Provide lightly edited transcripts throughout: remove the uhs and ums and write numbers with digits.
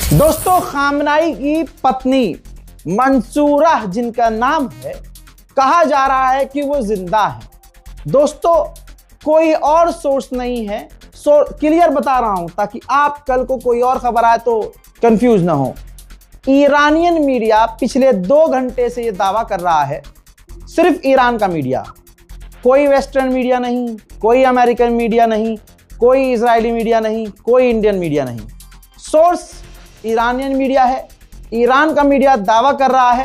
दोस्तों, खामनाई की पत्नी मंसूरा जिनका नाम है, कहा जा रहा है कि वो जिंदा है। दोस्तों, कोई और सोर्स नहीं है, क्लियर बता रहा हूं ताकि आप कल को कोई और खबर आए तो कंफ्यूज ना हो। ईरानियन मीडिया पिछले 2 घंटे से ये दावा कर रहा है, सिर्फ ईरान का मीडिया, कोई वेस्टर्न मीडिया नहीं, कोई अमेरिकन मीडिया नहीं, कोई इजरायली मीडिया नहीं, कोई इंडियन मीडिया नहीं, सोर्स ईरानियन मीडिया है। ईरान का मीडिया दावा कर रहा है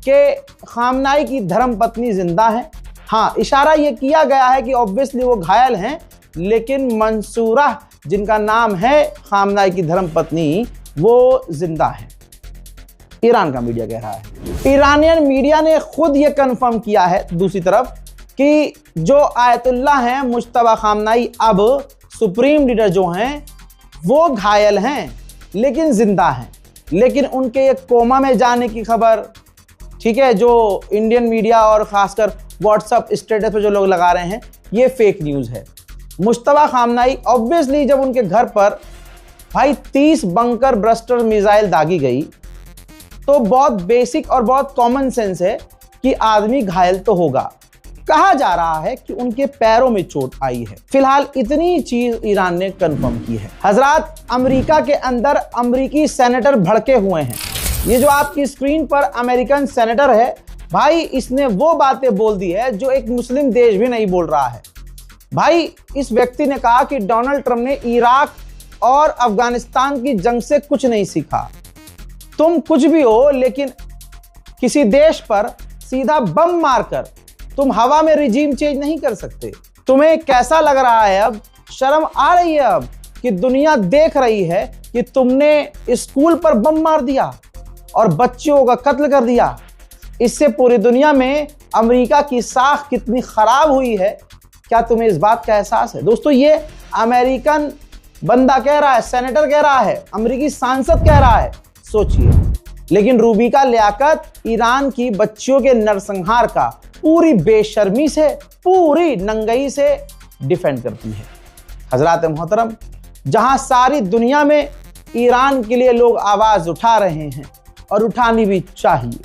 कि खामनाई की धर्मपत्नी जिंदा है। हाँ, इशारा यह किया गया है कि ऑब्वियसली वो घायल हैं, लेकिन मंसूरा जिनका नाम है खामनाई की धर्मपत्नी, वो जिंदा है, ईरान का मीडिया कह रहा है। ईरानियन मीडिया ने खुद ये कंफर्म किया है दूसरी तरफ कि जो आयतुल्ला हैं मुज्तबा खामनाई, अब सुप्रीम लीडर जो हैं, वो घायल हैं लेकिन जिंदा हैं। लेकिन उनके एक कोमा में जाने की खबर, ठीक है, जो इंडियन मीडिया और खासकर व्हाट्सएप स्टेटस पे जो लोग लगा रहे हैं, ये फेक न्यूज़ है। मुज्तबा खामनाई ऑब्वियसली जब उनके घर पर भाई 30 बंकर ब्रस्टर मिसाइल दागी गई तो बहुत बेसिक और बहुत कॉमन सेंस है कि आदमी घायल तो होगा। कहा जा रहा है कि उनके पैरों में चोट आई है। फिलहाल इतनी चीज ईरान ने कंफर्म की है। हजरात, अमेरिका के अंदर अमेरिकी सेनेटर भड़के हुए हैं। ये जो आपकी स्क्रीन पर अमेरिकन सेनेटर है भाई, इसने वो बातें बोल दी है जो एक मुस्लिम देश भी नहीं बोल रहा है। भाई, इस व्यक्ति ने कहा कि डोनाल्ड ट्रंप ने इराक और अफगानिस्तान की जंग से कुछ नहीं सीखा। तुम कुछ भी हो, लेकिन किसी देश पर सीधा बम मारकर तुम हवा में रिजीम चेंज नहीं कर सकते। तुम्हें कैसा लग रहा है? अब शर्म आ रही है अब कि दुनिया देख रही है कि तुमने स्कूल पर बम मार दिया और बच्चों का कत्ल कर दिया। इससे पूरी दुनिया में अमेरिका की साख कितनी खराब हुई है, क्या तुम्हें इस बात का एहसास है? दोस्तों, ये अमेरिकन बंदा कह रहा है, सेनेटर कह रहा है, अमेरिकी सांसद कह रहा है, सोचिए। लेकिन रूबिका लियाकत ईरान की बच्चियों के नरसंहार का पूरी बेशर्मी से, पूरी नंगई से डिफेंड करती है। हजरात मोहतरम, जहां सारी दुनिया में ईरान के लिए लोग आवाज उठा रहे हैं और उठानी भी चाहिए।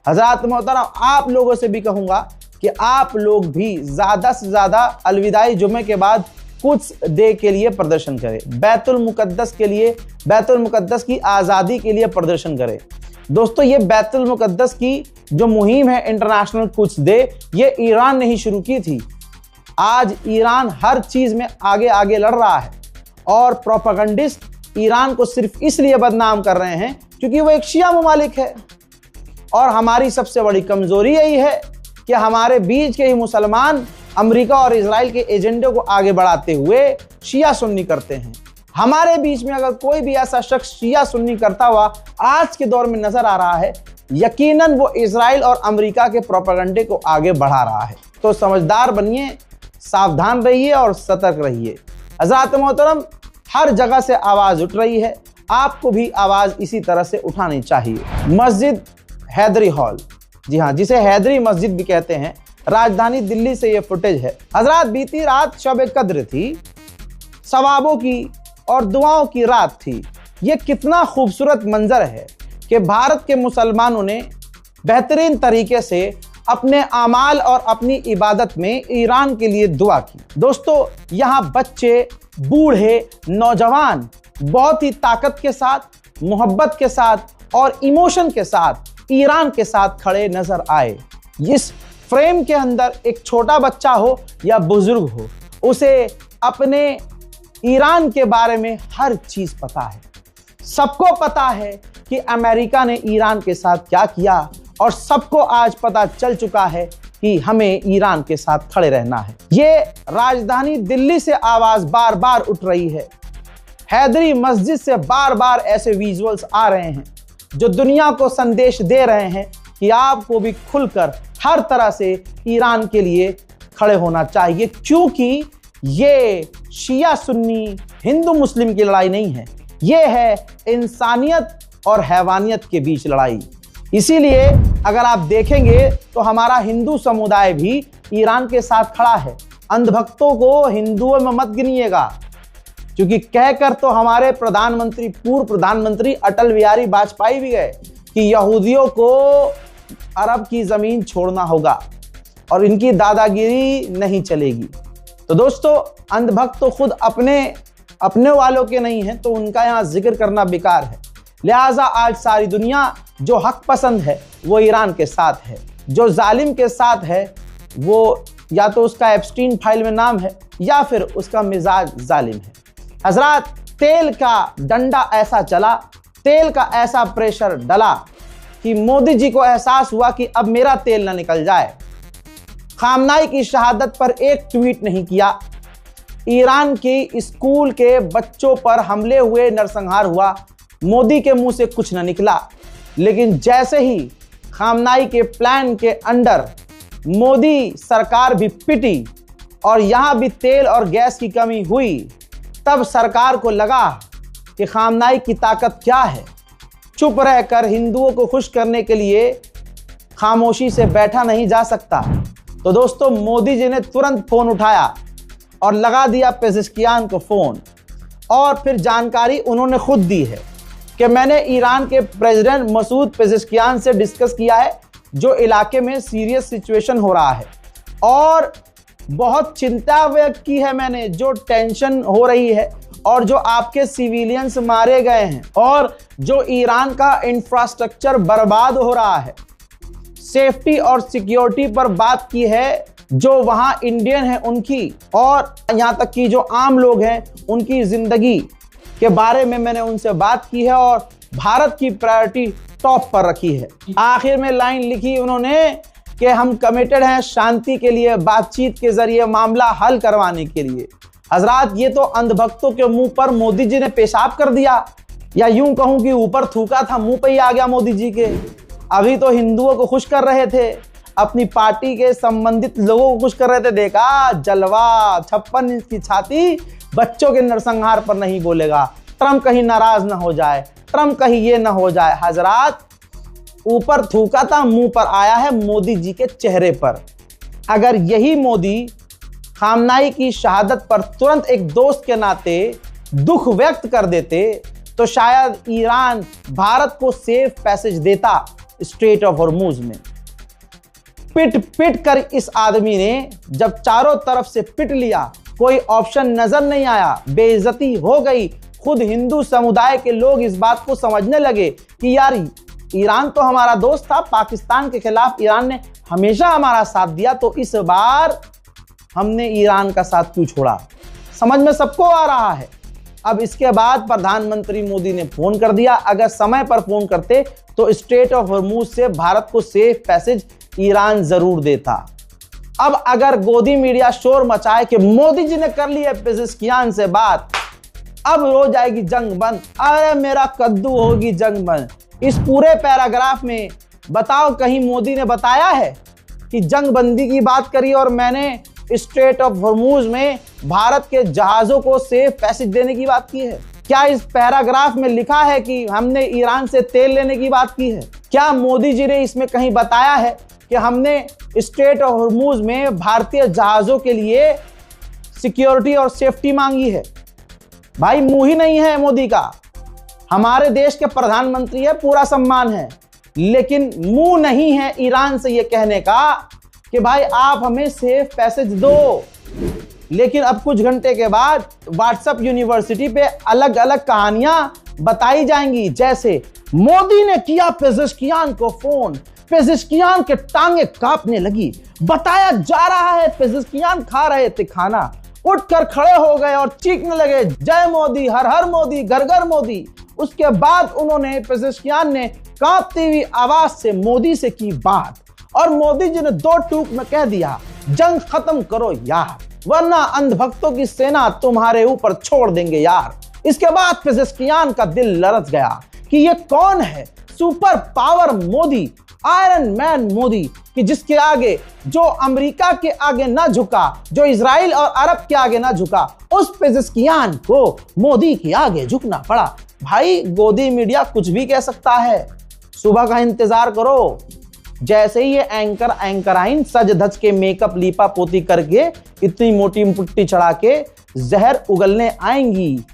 हजरात मोहतरम, आप लोगों से भी कहूंगा कि आप लोग भी ज्यादा से ज्यादा अलविदाई जुमे के बाद कुछ डे के लिए प्रदर्शन करें, बैतुल मुकद्दस के लिए, बैतुल मुकद्दस की आज़ादी के लिए प्रदर्शन करें। दोस्तों, ये बैतुल मुकद्दस की जो मुहिम है इंटरनेशनल कुछ डे, ये ईरान ने ही शुरू की थी। आज ईरान हर चीज में आगे आगे लड़ रहा है और प्रोपेगेंडिस्ट ईरान को सिर्फ इसलिए बदनाम कर रहे हैं क्योंकि वो एक शिया ममालिक है। और हमारी सबसे बड़ी कमजोरी यही है कि हमारे बीच के ही मुसलमान अमेरिका और इजराइल के एजेंडे को आगे बढ़ाते हुए शिया सुन्नी करते हैं। हमारे बीच में अगर कोई भी ऐसा शख्स शिया सुन्नी करता हुआ आज के दौर में नजर आ रहा है, यकीनन वो इजराइल और अमेरिका के प्रोपेगेंडे को आगे बढ़ा रहा है। तो समझदार बनिए, सावधान रहिए और सतर्क रहिए। हज़रात मोहतरम, हर जगह से आवाज उठ रही है, आपको भी आवाज इसी तरह से उठानी चाहिए। मस्जिद हैदरी हॉल, जी हाँ, जिसे हैदरी मस्जिद भी कहते हैं, राजधानी दिल्ली से ये फुटेज है। हजरात, बीती रात शब कद्र थी, सवाबों की और दुआओं की रात थी। ये कितना खूबसूरत मंजर है कि भारत के मुसलमानों ने बेहतरीन तरीके से अपने आमाल और अपनी इबादत में ईरान के लिए दुआ की। दोस्तों, यहाँ बच्चे, बूढ़े, नौजवान बहुत ही ताकत के साथ, मोहब्बत के साथ और इमोशन के साथ ईरान के साथ खड़े नजर आए। इस फ्रेम के अंदर एक छोटा बच्चा हो या बुजुर्ग हो, उसे अपने ईरान के बारे में हर चीज पता है। सबको पता है कि अमेरिका ने ईरान के साथ क्या किया और सबको आज पता चल चुका है कि हमें ईरान के साथ खड़े रहना है। ये राजधानी दिल्ली से आवाज बार बार उठ रही है। हैदरी मस्जिद से बार बार ऐसे विजुअल्स आ रहे हैं जो दुनिया को संदेश दे रहे हैं कि आपको भी खुलकर हर तरह से ईरान के लिए खड़े होना चाहिए, क्योंकि ये शिया सुन्नी, हिंदू मुस्लिम की लड़ाई नहीं है, ये है इंसानियत और हैवानियत के बीच लड़ाई। इसीलिए अगर आप देखेंगे तो हमारा हिंदू समुदाय भी ईरान के साथ खड़ा है। अंधभक्तों को हिंदुओं में मत गिनिएगा, क्योंकि कहकर तो हमारे प्रधानमंत्री, पूर्व प्रधानमंत्री अटल बिहारी वाजपेयी भी गए कि यहूदियों को अरब की जमीन छोड़ना होगा और इनकी दादागिरी नहीं चलेगी। तो दोस्तों, अंधभक्त तो खुद अपने वालों के नहीं है, तो उनका यहाँ जिक्र करना बेकार है। लिहाजा आज सारी दुनिया जो हक पसंद है वो ईरान के साथ है, जो जालिम के साथ है वो या तो उसका एप्स्टीन फाइल में नाम है या फिर उसका मिजाज जालिम है। हजरात, तेल का डंडा ऐसा चला, तेल का ऐसा प्रेशर डला कि मोदी जी को एहसास हुआ कि अब मेरा तेल ना निकल जाए। खामनाई की शहादत पर एक ट्वीट नहीं किया, ईरान की स्कूल के बच्चों पर हमले हुए, नरसंहार हुआ, मोदी के मुंह से कुछ न निकला। लेकिन जैसे ही खामनाई के प्लान के अंडर मोदी सरकार भी पिटी और यहां भी तेल और गैस की कमी हुई, तब सरकार को लगा कि खामनाई की ताकत क्या है। चुप रहकर हिंदुओं को खुश करने के लिए खामोशी से बैठा नहीं जा सकता। तो दोस्तों, मोदी जी ने तुरंत फोन उठाया और लगा दिया पेजेश्कियान को फोन, और फिर जानकारी उन्होंने खुद दी है कि मैंने ईरान के प्रेसिडेंट मसूद पेजेश्कियान से डिस्कस किया है, जो इलाके में सीरियस सिचुएशन हो रहा है और बहुत चिंता व्यक्त की है मैंने, जो टेंशन हो रही है और जो आपके सिविलियंस मारे गए हैं और जो ईरान का इंफ्रास्ट्रक्चर बर्बाद हो रहा है। सेफ्टी और सिक्योरिटी पर बात की है, जो वहां इंडियन है उनकी, और यहां तक कि जो आम लोग हैं उनकी जिंदगी के बारे में मैंने उनसे बात की है और भारत की प्रायोरिटी टॉप पर रखी है। आखिर में लाइन लिखी उन्होंने कि हम कमिटेड हैं शांति के लिए, बातचीत के जरिए मामला हल करवाने के लिए। हजरात, ये तो अंधभक्तों के मुंह पर मोदी जी ने पेशाब कर दिया, या यूं कहूं कि ऊपर थूका था, मुंह पे ही आ गया मोदी जी के। अभी तो हिंदुओं को खुश कर रहे थे, अपनी पार्टी के संबंधित लोगों को खुश कर रहे थे। देखा जलवा, 56 इंच की छाती, बच्चों के नरसंहार पर नहीं बोलेगा, ट्रम्प कहीं नाराज ना हो जाए, ट्रम्प कहीं ये ना हो जाए। हजरात, ऊपर थूका था, मुंह पर आया है मोदी जी के चेहरे पर। अगर यही मोदी खामनाई की शहादत पर तुरंत एक दोस्त के नाते दुख व्यक्त कर देते, तो शायद ईरान भारत को सेफ पैसेज देता स्ट्रेट ऑफ हॉर्मुज में। पिट पिट कर इस आदमी ने जब चारों तरफ से पिट लिया, कोई ऑप्शन नजर नहीं आया, बेइज्जती हो गई। खुद हिंदू समुदाय के लोग इस बात को समझने लगे कि यार, ईरान तो हमारा दोस्त था, पाकिस्तान के खिलाफ ईरान ने हमेशा हमारा साथ दिया, तो इस बार हमने ईरान का साथ क्यों छोड़ा। समझ में सबको आ रहा है। अब इसके बाद प्रधानमंत्री मोदी ने फोन कर दिया। अगर समय पर फोन करते तो स्ट्रेट ऑफ हॉर्मुज से भारत को सेफ पैसेज ईरान जरूर देता। अब अगर गोदी मीडिया शोर मचाए कि मोदी जी ने कर ली है पेजेश्कियान से बात, अब हो जाएगी जंग बंद, अरे मेरा कद्दू होगी जंग बंद। इस पूरे पैराग्राफ में बताओ कहीं मोदी ने बताया है कि जंग बंदी की बात करी और मैंने स्ट्रेट ऑफ हॉर्मुज में भारत के जहाजों को सेफ पैसेज देने की बात की है? क्या इस पैराग्राफ में लिखा है कि हमने ईरान से तेल लेने की बात की है? क्या मोदी जी ने इसमें कहीं बताया है कि हमने स्ट्रेट ऑफ हॉर्मुज में भारतीय जहाजों के लिए सिक्योरिटी और सेफ्टी मांगी है? भाई, मुंह ही नहीं है मोदी का। हमारे देश के प्रधानमंत्री है, पूरा सम्मान है, लेकिन मुंह नहीं है ईरान से ये कहने का कि भाई आप हमें सेफ पैसेज दो। लेकिन अब कुछ घंटे के बाद व्हाट्सएप यूनिवर्सिटी पे अलग अलग कहानियां बताई जाएंगी, जैसे मोदी ने किया पेजेश्कियान को फोन, पेजेश्कियान के टांगे कांपने लगी, बताया जा रहा है पेजेश्कियान खा रहे थे खाना, उठकर खड़े हो गए और चीखने लगे, जय मोदी, हर हर मोदी, घर घर मोदी। उसके बाद उन्होंने, पेजेश्कियान ने कांपती हुई आवाज से मोदी से की बात, और मोदी जी ने दो टूक में कह दिया, जंग खत्म करो यार, वरना अंधभक्तों की सेना तुम्हारे ऊपर छोड़ देंगे यार। इसके बाद पेजेश्कियान का दिल लरज गया कि ये कौन है, super power Modi, iron man Modi, कि जिसके आगे, जो अमेरिका के आगे ना झुका, जो इजराइल और अरब के आगे ना झुका, उस पेजेश्कियान को मोदी के आगे झुकना पड़ा। भाई, गोदी मीडिया कुछ भी कह सकता है, सुबह का इंतजार करो, जैसे ही ये एंकराइन सज धज के मेकअप लीपा पोती करके इतनी मोटी पुट्टी चढ़ा के जहर उगलने आएंगी,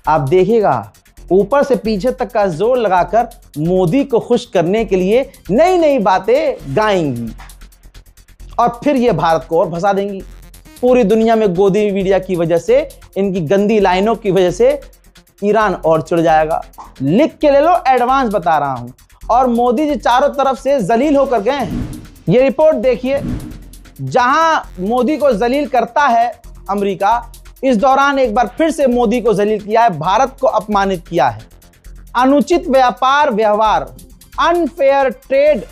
आप देखिएगा ऊपर से पीछे तक का जोर लगाकर मोदी को खुश करने के लिए नई नई बातें गाएंगी और फिर ये भारत को और फंसा देंगी। पूरी दुनिया में गोदी मीडिया की वजह से, इनकी गंदी लाइनों की वजह से ईरान और चिढ़ जाएगा। लिख के ले लो, एडवांस बता रहा हूं। और मोदी जी चारों तरफ से जलील होकर गए हैं। ये रिपोर्ट देखिए, जहां मोदी को जलील करता है अमेरिका, इस दौरान एक बार फिर से मोदी को जलील किया है, भारत को अपमानित किया है। अनुचित व्यापार व्यवहार, अनफेयर ट्रेड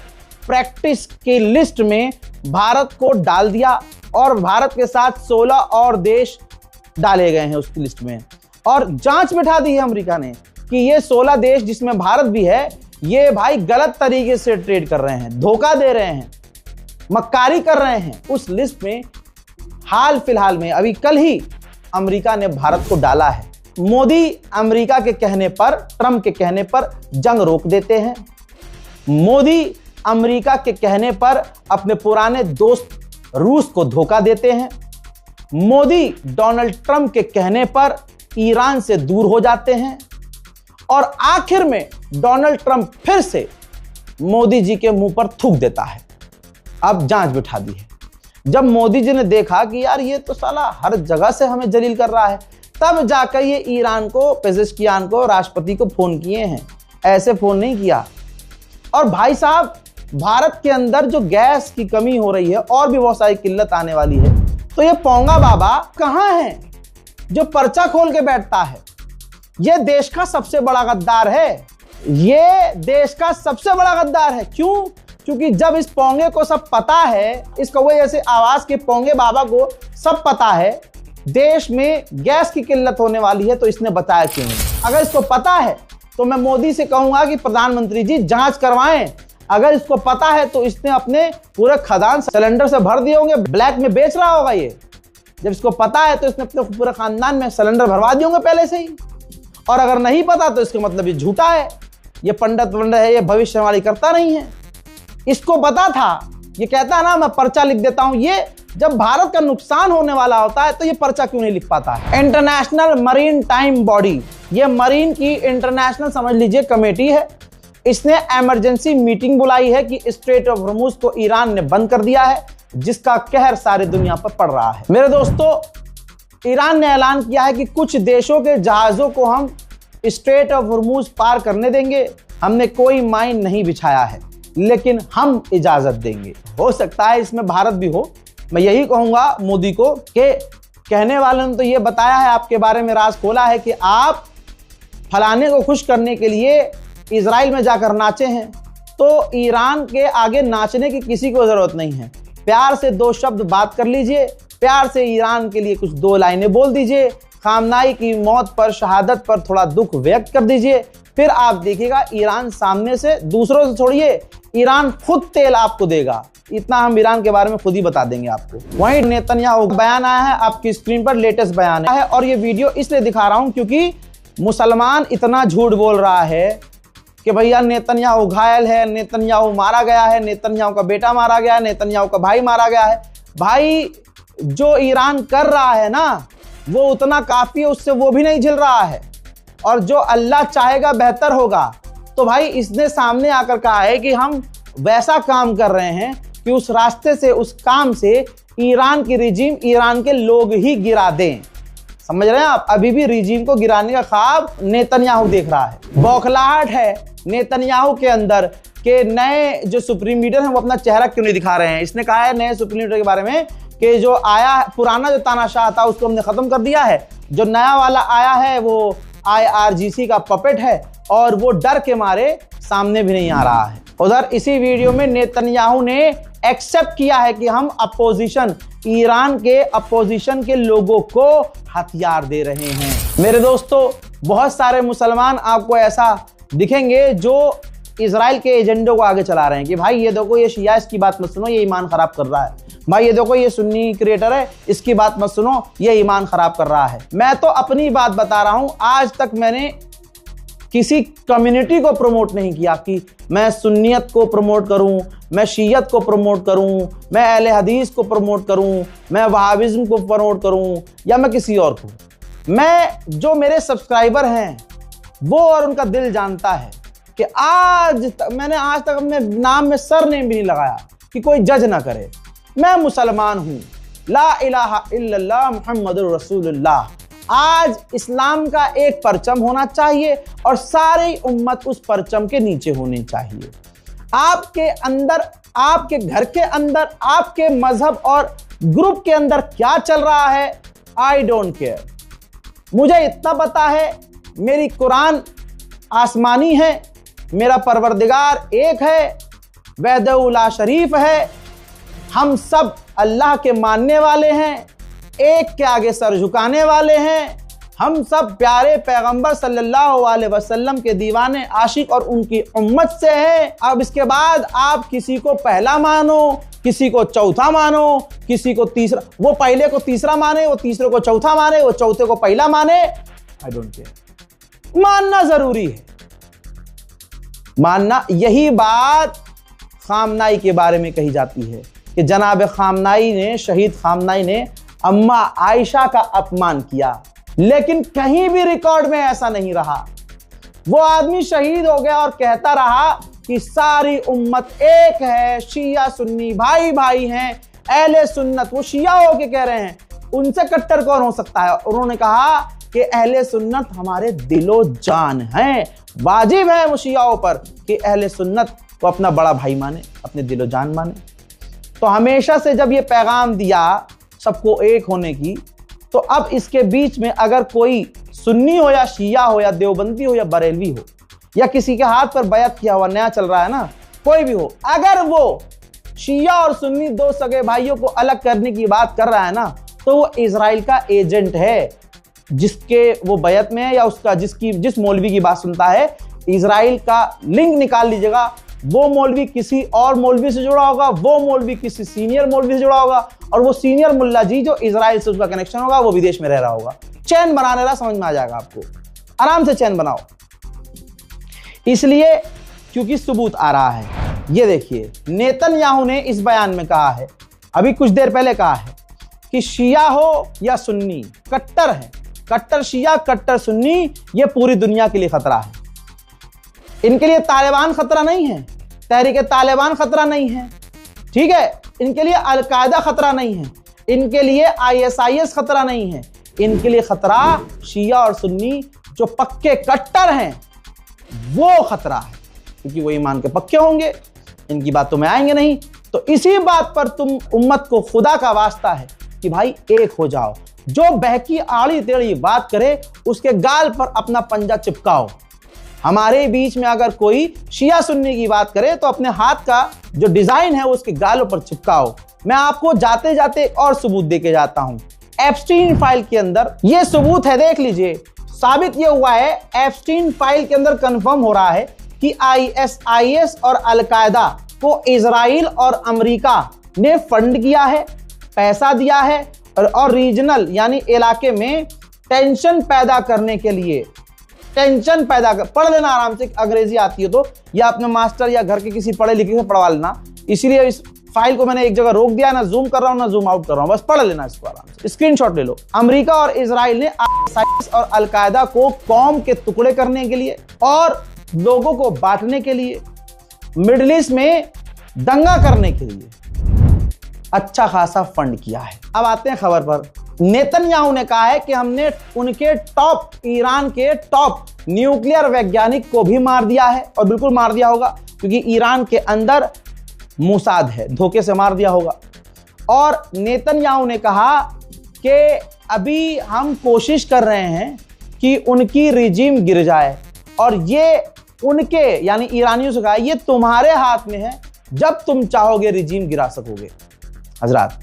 प्रैक्टिस की लिस्ट में भारत को डाल दिया और भारत के साथ 16 और देश डाले गए हैं उसकी लिस्ट में। और जांच बिठा दी है अमेरिका ने कि ये 16 देश जिसमें भारत भी है, ये भाई गलत तरीके से ट्रेड कर रहे हैं, धोखा दे रहे हैं, मक्कारी कर रहे हैं। उस लिस्ट में हाल फिलहाल में अभी कल ही अमेरिका ने भारत को डाला है। मोदी अमेरिका के कहने पर, ट्रंप के कहने पर जंग रोक देते हैं। मोदी अमेरिका के कहने पर अपने पुराने दोस्त रूस को धोखा देते हैं। मोदी डोनाल्ड ट्रंप के कहने पर ईरान से दूर हो जाते हैं और आखिर में डोनाल्ड ट्रंप फिर से मोदी जी के मुंह पर थूक देता है। अब जांच बिठा दी है। जब मोदी जी ने देखा कि यार ये तो साला हर जगह से हमें जलील कर रहा है, तब जाकर ये ईरान को, पेजेश्कियान को, राष्ट्रपति को फोन किए हैं। ऐसे फोन नहीं किया। और भाई साहब, भारत के अंदर जो गैस की कमी हो रही है और भी बहुत सारी किल्लत आने वाली है, तो ये पोंगा बाबा कहां है जो पर्चा खोल के बैठता है? ये देश का सबसे बड़ा गद्दार है। ये देश का सबसे बड़ा गद्दार है। क्यों? क्योंकि जब इस पोंगे को सब पता है, इस कौवे जैसे आवाज के पोंगे बाबा को सब पता है देश में गैस की किल्लत होने वाली है, तो इसने बताया क्यों नहीं? अगर इसको पता है तो मैं मोदी से कहूंगा कि प्रधानमंत्री जी जांच करवाएं। अगर इसको पता है तो इसने अपने पूरे खदान सिलेंडर से भर दिए होंगे, ब्लैक में बेच रहा होगा ये। जब इसको पता है तो इसने अपने पूरे खानदान में सिलेंडर भरवा दिए होंगे पहले से ही। और अगर नहीं पता तो इसका मतलब ये झूठा है, ये पंडित है, ये भविष्यवाणी करता नहीं है। इसको पता था, ये कहता है ना मैं पर्चा लिख देता हूं। ये जब भारत का नुकसान होने वाला होता है तो ये पर्चा क्यों नहीं लिख पाता है? इंटरनेशनल मरीन टाइम बॉडी, ये मरीन की इंटरनेशनल समझ लीजिए कमेटी है। इसने इमरजेंसी मीटिंग बुलाई है कि स्ट्रेट ऑफ हॉर्मुज को ईरान ने बंद कर दिया है, जिसका कहर सारे दुनिया पर पड़ रहा है। मेरे दोस्तों, ईरान ने ऐलान किया है कि कुछ देशों के जहाजों को हम स्ट्रेट ऑफ हॉर्मुज पार करने देंगे। हमने कोई माइन नहीं बिछाया है, लेकिन हम इजाजत देंगे। हो सकता है इसमें भारत भी हो। मैं यही कहूंगा मोदी को कि कहने वालों ने तो ये बताया है, आपके बारे में राज खोला है कि आप फलाने को खुश करने के लिए इजराइल में जाकर नाचे हैं, तो ईरान के आगे नाचने की किसी को जरूरत नहीं है। प्यार से 2 शब्द बात कर लीजिए, प्यार से ईरान के लिए कुछ 2 लाइनें बोल दीजिए, खामनाई की मौत पर, शहादत पर थोड़ा दुख व्यक्त कर दीजिए, फिर आप देखिएगा ईरान सामने से, दूसरों से छोड़िए, ईरान खुद तेल आपको देगा। इतना हम ईरान के बारे में खुद ही बता देंगे आपको। वहीं नेतन्याहू का बयान आया है, आपकी स्क्रीन पर लेटेस्ट बयान है। और ये वीडियो इसलिए दिखा रहा हूं क्योंकि मुसलमान इतना झूठ बोल रहा है कि भैया नेतन्याहू घायल है, नेतन्याहू मारा गया है, नेतन्याहू का बेटा मारा गया है, नेतन्याहू का भाई मारा गया है। भाई, जो ईरान कर रहा है ना, वो उतना काफी है, उससे वो भी नहीं झेल रहा है। और जो अल्लाह चाहेगा बेहतर होगा। तो भाई, इसने सामने आकर कहा है कि हम वैसा काम कर रहे हैं कि उस रास्ते से, उस काम से ईरान की रिजीम, ईरान के लोग ही गिरा दें। समझ रहे हैं आप? अभी भी रिजीम को गिराने का ख्वाब नेतन्याहू देख रहा है। बौखलाहट है नेतन्याहू के अंदर कि नए जो सुप्रीम लीडर हैं वो अपना चेहरा क्यों नहीं दिखा रहे हैं। इसने कहा है नए सुप्रीम लीडर के बारे में कि जो आया, पुराना जो तानाशाह था उसको हमने खत्म कर दिया है, जो नया वाला आया है वो IRGC का पपेट है और वो डर के मारे सामने भी नहीं आ रहा है। उधर इसी वीडियो में नेतन्याहू ने एक्सेप्ट किया है कि हम अपोजिशन, ईरान के अपोजिशन के लोगों को हथियार दे रहे हैं। मेरे दोस्तों, बहुत सारे मुसलमान आपको ऐसा दिखेंगे जो इजराइल के एजेंडों को आगे चला रहे हैं कि भाई ये देखो, ये शिया, इसकी बात मत सुनो, ये ईमान खराब कर रहा है। भाई ये देखो, ये सुन्नी क्रिएटर है, इसकी बात मत सुनो, ये ईमान खराब कर रहा है। मैं तो अपनी बात बता रहा हूं। आज तक मैंने किसी कम्युनिटी को प्रमोट नहीं किया कि मैं सुन्नियत को प्रमोट करूं, मैं शीयत को प्रमोट करूं, मैं अहले हदीस को प्रमोट करूं, मैं वहाबिज्म को प्रमोट करूं या मैं किसी और को। मैं, जो मेरे सब्सक्राइबर हैं वो और उनका दिल जानता है कि मैंने आज तक अपने नाम में सरनेम भी नहीं लगाया कि कोई जज ना करे। मैं मुसलमान हूं, ला इलाहा इल्लल्लाह मुहम्मदुर रसूलुल्लाह। आज इस्लाम का एक परचम होना चाहिए और सारी उम्मत उस परचम के नीचे होनी चाहिए। आपके अंदर, आपके घर के अंदर, आपके मजहब और ग्रुप के अंदर क्या चल रहा है, आई डोंट केयर। मुझे इतना पता है, मेरी कुरान आसमानी है, मेरा परवरदिगार एक है, वहदहुल्ला शरीफ है, हम सब अल्लाह के मानने वाले हैं, एक के आगे सर झुकाने वाले हैं, हम सब प्यारे पैगंबर सल्लल्लाहु अलैहि वसल्लम के दीवाने आशिक और उनकी उम्मत से हैं। अब इसके बाद आप किसी को पहला मानो, किसी को चौथा मानो, किसी को तीसरा, वो पहले को तीसरा माने, वो तीसरे को चौथा माने, वो चौथे को पहला माने, आई डोंट केयर। मानना जरूरी है, मानना। यही बात खामनाई के बारे में कही जाती है कि जनाब खामनाई ने, शहीद खामनाई ने अम्मा आयशा का अपमान किया, लेकिन कहीं भी रिकॉर्ड में ऐसा नहीं रहा। वो आदमी शहीद हो गया और कहता रहा कि सारी उम्मत एक है, शिया सुन्नी भाई भाई हैं, अहले सुन्नत। वो शिया होके कह रहे हैं, उनसे कट्टर कौन हो सकता है। उन्होंने कहा कि अहले सुन्नत हमारे दिलो जान हैं। वाजिब है वो शियाओं पर कि अहले सुन्नत को अपना बड़ा भाई माने, अपने दिलो जान माने। तो हमेशा से जब ये पैगाम दिया सबको एक होने की, तो अब इसके बीच में अगर कोई सुन्नी हो या शिया हो या देवबंदी हो या बरेलवी हो या किसी के हाथ पर बैत किया हुआ नया चल रहा है ना, कोई भी हो, अगर वो शिया और सुन्नी दो सगे भाइयों को अलग करने की बात कर रहा है ना, तो वो इजराइल का एजेंट है, जिसके वो बैत में है या उसका जिस मौलवी की बात सुनता है। इजराइल का लिंक निकाल लीजिएगा, वो मौलवी किसी और मौलवी से जुड़ा होगा, वो मौलवी किसी सीनियर मौलवी से जुड़ा होगा, और वो सीनियर मुल्ला जी जो इजराइल से उसका कनेक्शन होगा वो विदेश में रह रहा होगा। चैन बनाने रहा, समझ में आ जाएगा आपको, आराम से चैन बनाओ। इसलिए क्योंकि सबूत आ रहा है। ये देखिए, नेतन्याहू ने इस बयान में कहा है, अभी कुछ देर पहले कहा है कि शिया हो या सुन्नी, कट्टर है, कट्टर शिया कट्टर सुन्नी, ये पूरी दुनिया के लिए खतरा है। इनके लिए तालिबान खतरा नहीं है, तहरीक तालिबान खतरा नहीं है, ठीक है, इनके लिए अलकायदा खतरा नहीं है, इनके लिए ISIS खतरा नहीं है, इनके लिए खतरा शिया और सुन्नी जो पक्के कट्टर हैं वो खतरा है, क्योंकि वो ईमान के पक्के होंगे, इनकी बातों में आएंगे नहीं। तो इसी बात पर तुम उम्मत को खुदा का वास्ता है कि भाई एक हो जाओ। जो बहकी आड़ी टेढ़ी बात करे उसके गाल पर अपना पंजा चिपकाओ। हमारे बीच में अगर कोई शिया सुन्नी की बात करे तो अपने हाथ का जो डिजाइन है उसके गालों पर चिपकाओ। मैं आपको जाते जाते और सबूत देके जाता हूं। एप्स्टीन फाइल के अंदर ये सबूत है, देख लीजिए। साबित ये हुआ है, एप्स्टीन फाइल के अंदर कंफर्म हो रहा है कि ISIS और अलकायदा को इजराइल और अमेरिका ने फंड किया है, पैसा दिया है, और रीजनल यानी इलाके में टेंशन पैदा करने के लिए, टेंशन पैदा कर, पढ़ लेना आराम से, अंग्रेजी आती है तो, या अपने मास्टर या घर के किसी पढ़े लिखे से पढ़वा लेना। इसीलिए इस फाइल को मैंने एक जगह रोक दिया, ना जूम कर रहा हूं ना जूम आउट कर रहा हूं, बस पढ़ लेना इसको आराम से, स्क्रीनशॉट ले लो। अमेरिका और इजराइल ने ISIS और अलकायदा को कौम के टुकड़े करने के लिए और लोगों को बांटने के लिए, मिडिल ईस्ट में दंगा करने के लिए अच्छा खासा फंड किया है। अब आते हैं खबर पर। नेतन्याहू ने कहा है कि हमने उनके टॉप, ईरान के टॉप न्यूक्लियर वैज्ञानिक को भी मार दिया है, और बिल्कुल मार दिया होगा क्योंकि ईरान के अंदर मोसाद है, धोखे से मार दिया होगा। और नेतन्याहू ने कहा कि अभी हम कोशिश कर रहे हैं कि उनकी रिजीम गिर जाए, और ये उनके यानी ईरानियों से कहा ये तुम्हारे हाथ में है, जब तुम चाहोगे रिजीम गिरा सकोगे। हजरात,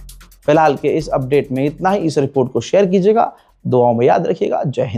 फिलहाल के इस अपडेट में इतना ही। इस रिपोर्ट को शेयर कीजिएगा, दुआओं में याद रखिएगा। जय हिंद।